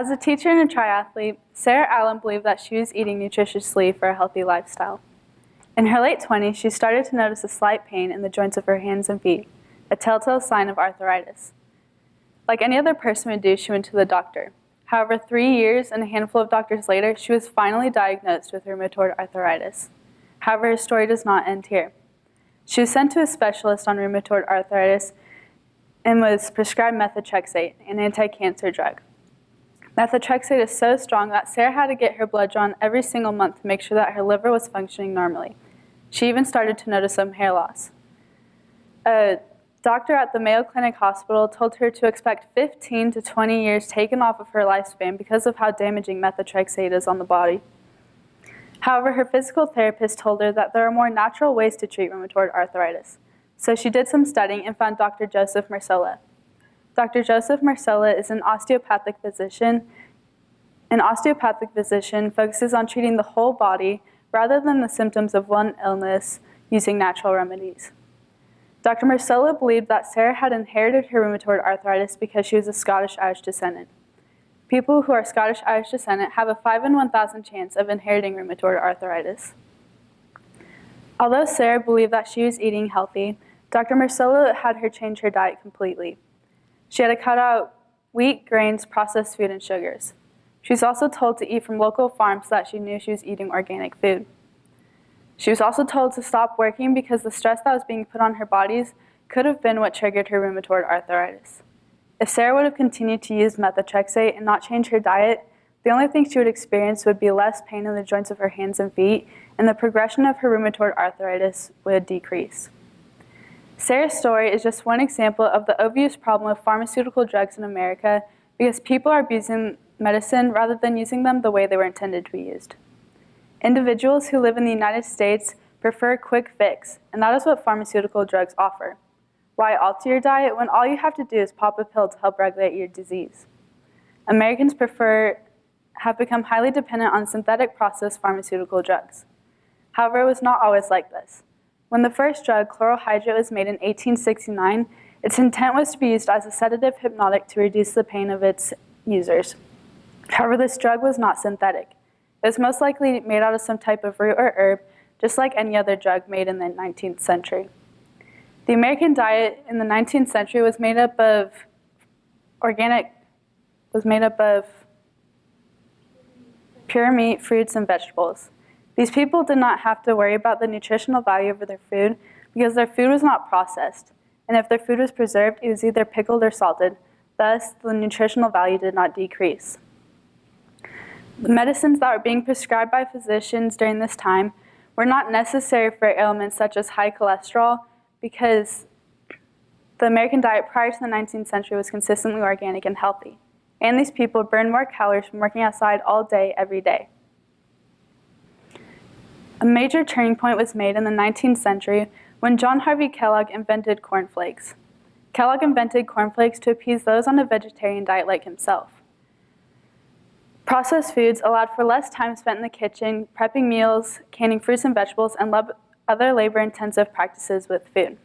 As a teacher and a triathlete, Sarah Allen believed that she was eating nutritiously for a healthy lifestyle. In her late 20s, she started to notice a slight pain in the joints of her hands and feet, a telltale sign of arthritis. Like any other person would do, she went to the doctor. However, 3 years and a handful of doctors later, she was finally diagnosed with rheumatoid arthritis. However, her story does not end here. She was sent to a specialist on rheumatoid arthritis and was prescribed methotrexate, an anti-cancer drug. Methotrexate is so strong that Sarah had to get her blood drawn every single month to make sure that her liver was functioning normally. She even started to notice some hair loss. A doctor at the Mayo Clinic Hospital told her to expect 15 to 20 years taken off of her lifespan because of how damaging methotrexate is on the body. However, her physical therapist told her that there are more natural ways to treat rheumatoid arthritis. So she did some studying and found Dr. Joseph Marcella. Dr. Joseph Marcella is an osteopathic physician. An osteopathic physician focuses on treating the whole body rather than the symptoms of one illness using natural remedies. Dr. Marcella believed that Sarah had inherited her rheumatoid arthritis because she was of Scottish-Irish descendant. People who are Scottish-Irish descendant have a 5 in 1,000 chance of inheriting rheumatoid arthritis. Although Sarah believed that she was eating healthy, Dr. Marcella had her change her diet completely. She had to cut out wheat, grains, processed food, and sugars. She was also told to eat from local farms so that she knew she was eating organic food. She was also told to stop working because the stress that was being put on her bodies could have been what triggered her rheumatoid arthritis. If Sarah would have continued to use methotrexate and not change her diet, the only thing she would experience would be less pain in the joints of her hands and feet, and the progression of her rheumatoid arthritis would decrease. Sarah's story is just one example of the obvious problem of pharmaceutical drugs in America because people are abusing medicine rather than using them the way they were intended to be used. Individuals who live in the United States prefer a quick fix, and that is what pharmaceutical drugs offer. Why alter your diet when all you have to do is pop a pill to help regulate your disease? Americans have become highly dependent on synthetic processed pharmaceutical drugs. However, it was not always like this. When the first drug, chlorohydrate, was made in 1869, its intent was to be used as a sedative hypnotic to reduce the pain of its users. However, this drug was not synthetic. It was most likely made out of some type of root or herb, just like any other drug made in the 19th century. The American diet in the 19th century was made up of pure meat, fruits, and vegetables. These people did not have to worry about the nutritional value of their food because their food was not processed, and if their food was preserved, it was either pickled or salted. Thus, the nutritional value did not decrease. The medicines that were being prescribed by physicians during this time were not necessary for ailments such as high cholesterol because the American diet prior to the 19th century was consistently organic and healthy, and these people burned more calories from working outside all day, every day. A major turning point was made in the 19th century when John Harvey Kellogg invented cornflakes. Kellogg invented cornflakes to appease those on a vegetarian diet like himself. Processed foods allowed for less time spent in the kitchen, prepping meals, canning fruits and vegetables, and other labor-intensive practices with food.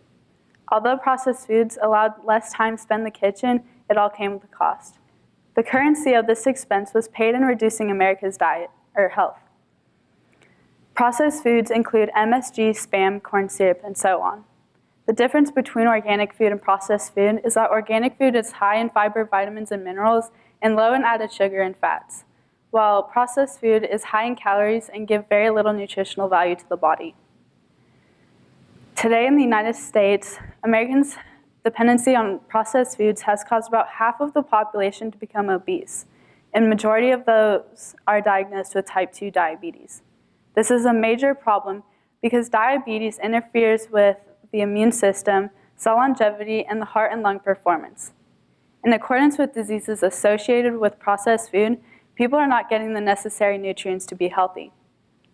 Although processed foods allowed less time spent in the kitchen, it all came with a cost. The currency of this expense was paid in reducing America's diet, or health. Processed foods include MSG, Spam, corn syrup, and so on. The difference between organic food and processed food is that organic food is high in fiber, vitamins, and minerals, and low in added sugar and fats, while processed food is high in calories and give very little nutritional value to the body. Today in the United States, Americans' dependency on processed foods has caused about half of the population to become obese, and the majority of those are diagnosed with type 2 diabetes. This is a major problem because diabetes interferes with the immune system, cell longevity, and the heart and lung performance. In accordance with diseases associated with processed food, people are not getting the necessary nutrients to be healthy.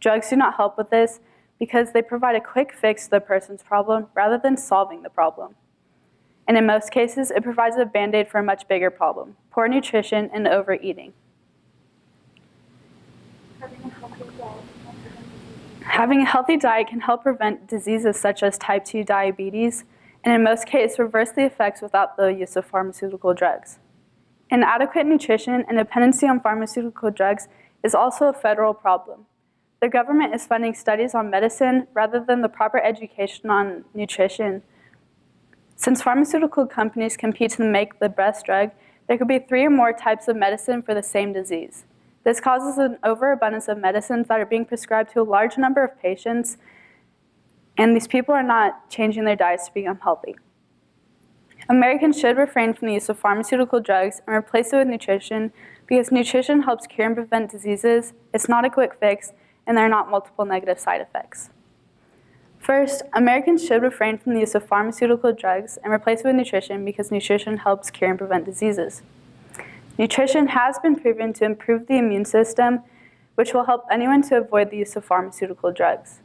Drugs do not help with this because they provide a quick fix to the person's problem rather than solving the problem. And in most cases, it provides a band-aid for a much bigger problem: poor nutrition and overeating. Having a healthy diet can help prevent diseases such as type 2 diabetes, and in most cases reverse the effects without the use of pharmaceutical drugs. Inadequate nutrition and dependency on pharmaceutical drugs is also a federal problem. The government is funding studies on medicine rather than the proper education on nutrition. Since pharmaceutical companies compete to make the best drug, there could be 3 or more types of medicine for the same disease. This causes an overabundance of medicines that are being prescribed to a large number of patients, and these people are not changing their diets to become healthy. Americans should refrain from the use of pharmaceutical drugs and replace it with nutrition because nutrition helps cure and prevent diseases, it's not a quick fix, and there are not multiple negative side effects. First, Americans should refrain from the use of pharmaceutical drugs and replace it with nutrition because nutrition helps cure and prevent diseases. Nutrition has been proven to improve the immune system, which will help anyone to avoid the use of pharmaceutical drugs.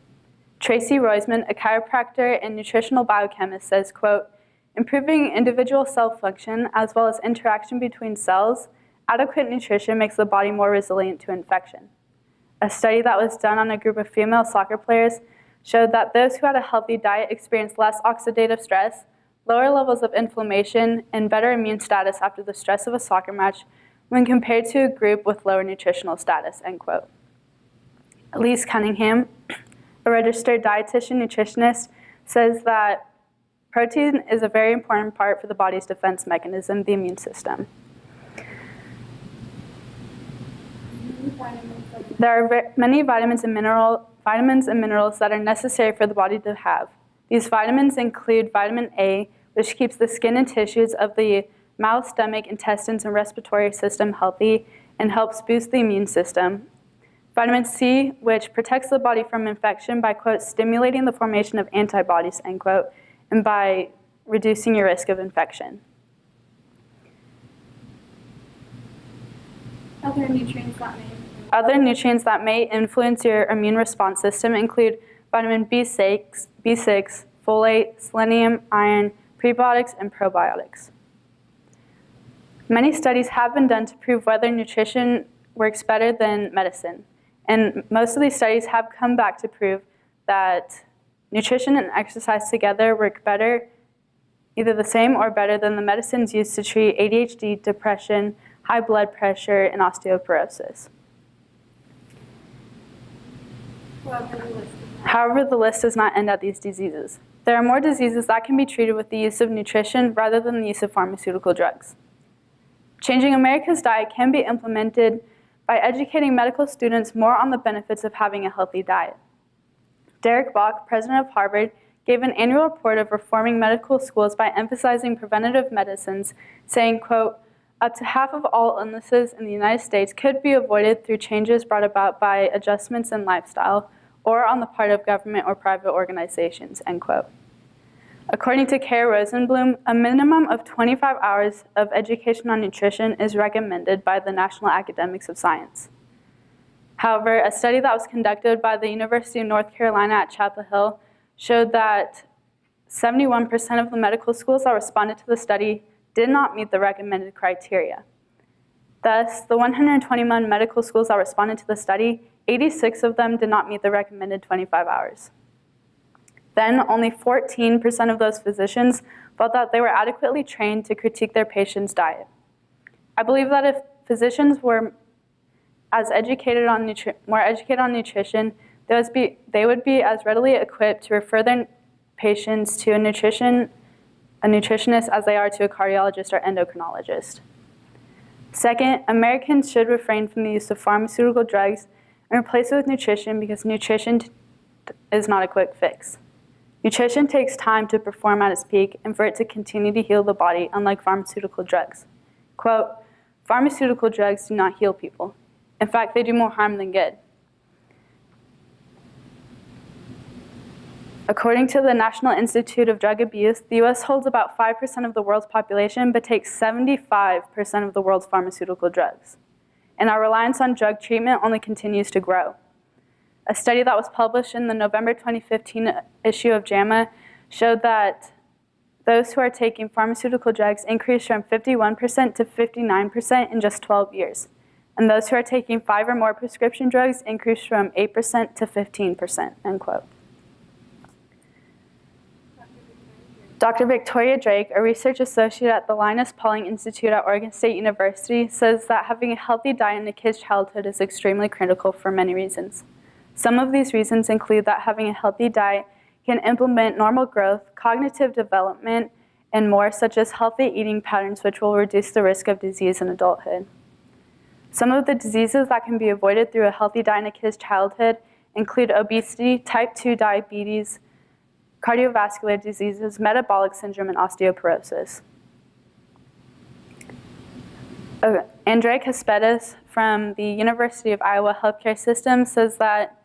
Tracy Roisman, a chiropractor and nutritional biochemist, says, quote, "Improving individual cell function as well as interaction between cells, adequate nutrition makes the body more resilient to infection." A study that was done on a group of female soccer players showed that those who had a healthy diet experienced less oxidative stress, lower levels of inflammation, and better immune status after the stress of a soccer match when compared to a group with lower nutritional status, end quote. Elise Cunningham, a registered dietitian nutritionist, says that protein is a very important part for the body's defense mechanism, the immune system. There are many vitamins and minerals that are necessary for the body to have. These vitamins include vitamin A, which keeps the skin and tissues of the mouth, stomach, intestines, and respiratory system healthy and helps boost the immune system. Vitamin C, which protects the body from infection by, quote, "stimulating the formation of antibodies," end quote, and by reducing your risk of infection. Other nutrients that may influence your immune response system include vitamin B6, folate, selenium, iron, prebiotics, and probiotics. Many studies have been done to prove whether nutrition works better than medicine. And most of these studies have come back to prove that nutrition and exercise together work better, either the same or better than the medicines used to treat ADHD, depression, high blood pressure, and osteoporosis. However, the list does not end at these diseases. There are more diseases that can be treated with the use of nutrition rather than the use of pharmaceutical drugs. Changing America's diet can be implemented by educating medical students more on the benefits of having a healthy diet. Derek Bach, president of Harvard, gave an annual report of reforming medical schools by emphasizing preventative medicines, saying, quote, "Up to half of all illnesses in the United States could be avoided through changes brought about by adjustments in lifestyle or on the part of government or private organizations," end quote. According to Kara Rosenblum, a minimum of 25 hours of education on nutrition is recommended by the National Academics of Science. However, a study that was conducted by the University of North Carolina at Chapel Hill showed that 71% of the medical schools that responded to the study did not meet the recommended criteria. Thus, the 121 medical schools that responded to the study, 86 of them did not meet the recommended 25 hours. Then, only 14% of those physicians felt that they were adequately trained to critique their patient's diet. I believe that if physicians were educated on nutrition, they would be as readily equipped to refer their patients to a nutritionist as they are to a cardiologist or endocrinologist. Second, Americans should refrain from the use of pharmaceutical drugs and replace it with nutrition because nutrition is not a quick fix. Nutrition takes time to perform at its peak and for it to continue to heal the body, unlike pharmaceutical drugs. Quote, "Pharmaceutical drugs do not heal people. In fact, they do more harm than good." According to the National Institute of Drug Abuse, the U.S. holds about 5% of the world's population, but takes 75% of the world's pharmaceutical drugs. And our reliance on drug treatment only continues to grow. A study that was published in the November 2015 issue of JAMA showed that those who are taking pharmaceutical drugs increased from 51% to 59% in just 12 years. And those who are taking 5 or more prescription drugs increased from 8% to 15%, end quote. Dr. Victoria Drake, a research associate at the Linus Pauling Institute at Oregon State University, says that having a healthy diet in a kid's childhood is extremely critical for many reasons. Some of these reasons include that having a healthy diet can implement normal growth, cognitive development, and more, such as healthy eating patterns, which will reduce the risk of disease in adulthood. Some of the diseases that can be avoided through a healthy diet in a kid's childhood include obesity, type 2 diabetes, cardiovascular diseases, metabolic syndrome, and osteoporosis. Andrea Caspedes from the University of Iowa Healthcare System says that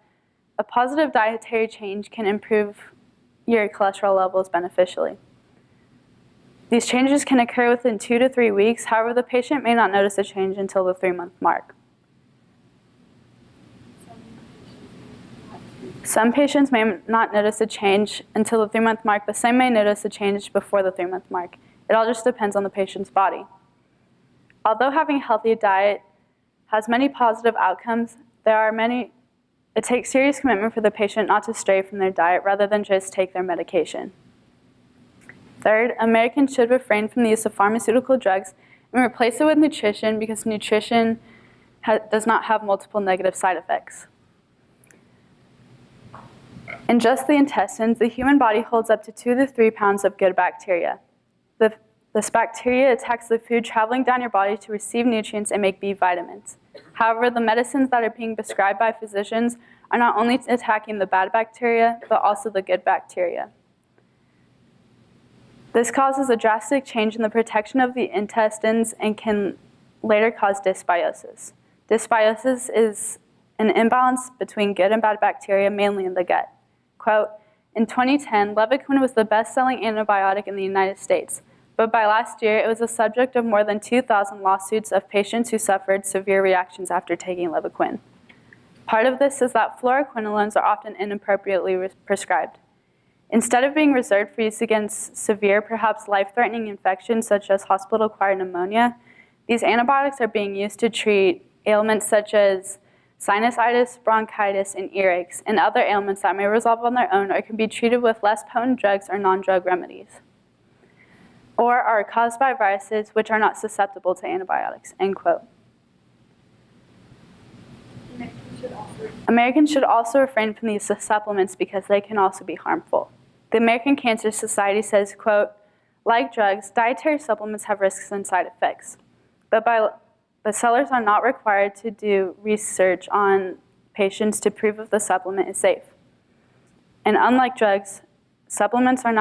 a positive dietary change can improve your cholesterol levels beneficially. These changes can occur within 2 to 3 weeks. However, the patient may not notice a change until the 3-month mark. Some patients may not notice a change until the 3-month mark, but some may notice a change before the 3-month mark. It all just depends on the patient's body. Although having a healthy diet has many positive outcomes, it takes serious commitment for the patient not to stray from their diet rather than just take their medication. Third, Americans should refrain from the use of pharmaceutical drugs and replace it with nutrition because nutrition does not have multiple negative side effects. In just the intestines, the human body holds up to 2 to 3 pounds of good bacteria. This bacteria attacks the food traveling down your body to receive nutrients and make B vitamins. However, the medicines that are being prescribed by physicians are not only attacking the bad bacteria, but also the good bacteria. This causes a drastic change in the protection of the intestines and can later cause dysbiosis. Dysbiosis is an imbalance between good and bad bacteria, mainly in the gut. Quote, in 2010, Levaquin was the best-selling antibiotic in the United States, but by last year, it was the subject of more than 2,000 lawsuits of patients who suffered severe reactions after taking Levaquin. Part of this is that fluoroquinolones are often inappropriately prescribed. Instead of being reserved for use against severe, perhaps life-threatening infections such as hospital-acquired pneumonia, these antibiotics are being used to treat ailments such as sinusitis, bronchitis, and earaches, and other ailments that may resolve on their own or can be treated with less potent drugs or non-drug remedies, or are caused by viruses which are not susceptible to antibiotics, end quote. Americans should also refrain from these supplements because they can also be harmful. The American Cancer Society says, quote, like drugs, dietary supplements have risks and side effects, but sellers are not required to do research on patients to prove if the supplement is safe. And unlike drugs, supplements are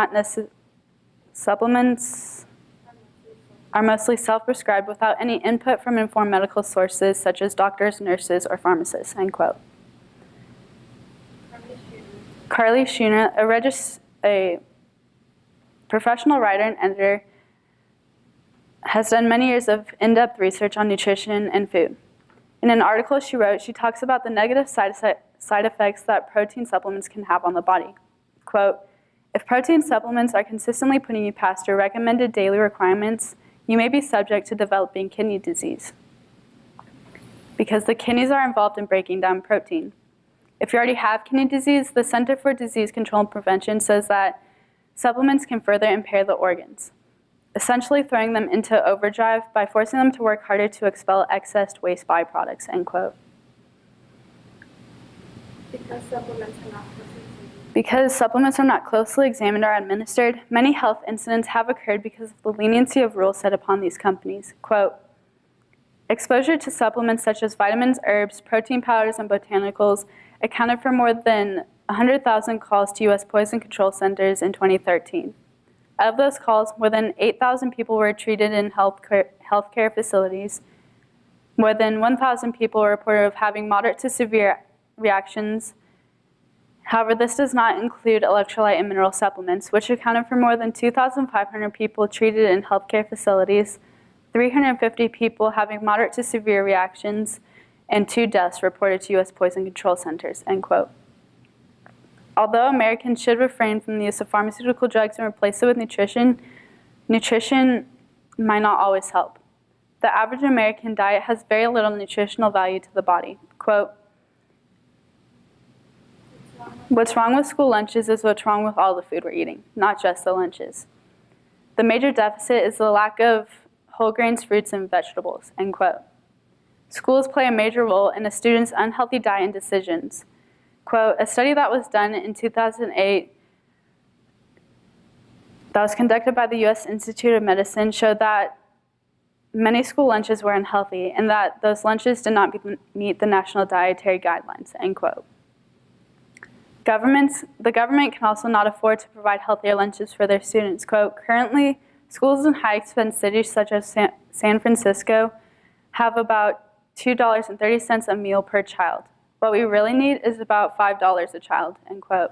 mostly self-prescribed without any input from informed medical sources such as doctors, nurses, or pharmacists, end quote. Karlie, a professional writer and editor, has done many years of in-depth research on nutrition and food. In an article she wrote, she talks about the negative side effects that protein supplements can have on the body. Quote, if protein supplements are consistently putting you past your recommended daily requirements, you may be subject to developing kidney disease because the kidneys are involved in breaking down protein. If you already have kidney disease, the Center for Disease Control and Prevention says that supplements can further impair the organs, essentially throwing them into overdrive by forcing them to work harder to expel excess waste byproducts, end quote. Because supplements are not closely examined or administered, many health incidents have occurred because of the leniency of rules set upon these companies. Quote, exposure to supplements such as vitamins, herbs, protein powders, and botanicals accounted for more than 100,000 calls to U.S. poison control centers in 2013. Out of those calls, more than 8,000 people were treated in healthcare facilities. More than 1,000 people were reported of having moderate to severe reactions. However, this does not include electrolyte and mineral supplements, which accounted for more than 2,500 people treated in healthcare facilities, 350 people having moderate to severe reactions, and 2 deaths reported to U.S. poison control centers, end quote. Although Americans should refrain from the use of pharmaceutical drugs and replace it with nutrition, nutrition might not always help. The average American diet has very little nutritional value to the body. Quote, what's wrong with school lunches is what's wrong with all the food we're eating, not just the lunches. The major deficit is the lack of whole grains, fruits, and vegetables, end quote. Schools play a major role in a student's unhealthy diet and decisions. Quote, a study that was done in 2008 that was conducted by the U.S. Institute of Medicine showed that many school lunches were unhealthy and that those lunches did not meet the national dietary guidelines, end quote. The government can also not afford to provide healthier lunches for their students. Quote, currently, schools in high-expense cities such as San Francisco have about $2.30 a meal per child. What we really need is about $5 a child, end quote.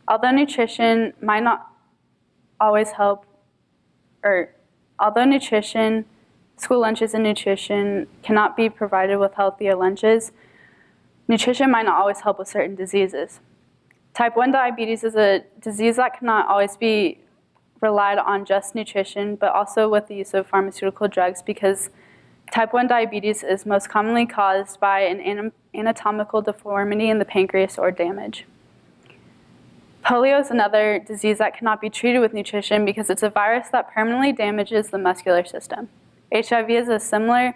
Although school lunches and nutrition cannot be provided with healthier lunches, nutrition might not always help with certain diseases. Type 1 diabetes is a disease that cannot always be relied on just nutrition, but also with the use of pharmaceutical drugs, because type 1 diabetes is most commonly caused by an anatomical deformity in the pancreas or damage. Polio is another disease that cannot be treated with nutrition because it's a virus that permanently damages the muscular system. HIV is a similar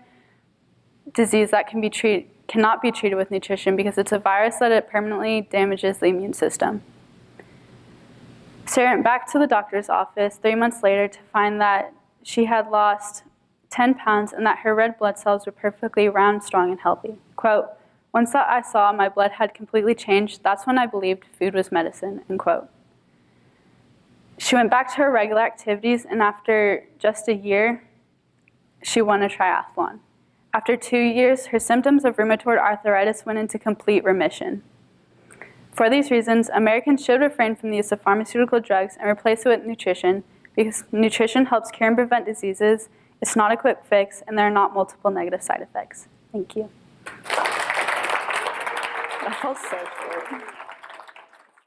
disease that cannot be treated with nutrition because it's a virus that it permanently damages the immune system. Sarah went back to the doctor's office 3 months later to find that she had lost 10 pounds and that her red blood cells were perfectly round, strong, and healthy. Quote, once that I saw my blood had completely changed, that's when I believed food was medicine, end quote. She went back to her regular activities, and after just a year, she won a triathlon. After 2 years, her symptoms of rheumatoid arthritis went into complete remission. For these reasons, Americans should refrain from the use of pharmaceutical drugs and replace it with nutrition, because nutrition helps cure and prevent diseases, it's not a quick fix, and there are not multiple negative side effects. Thank you. That was so short.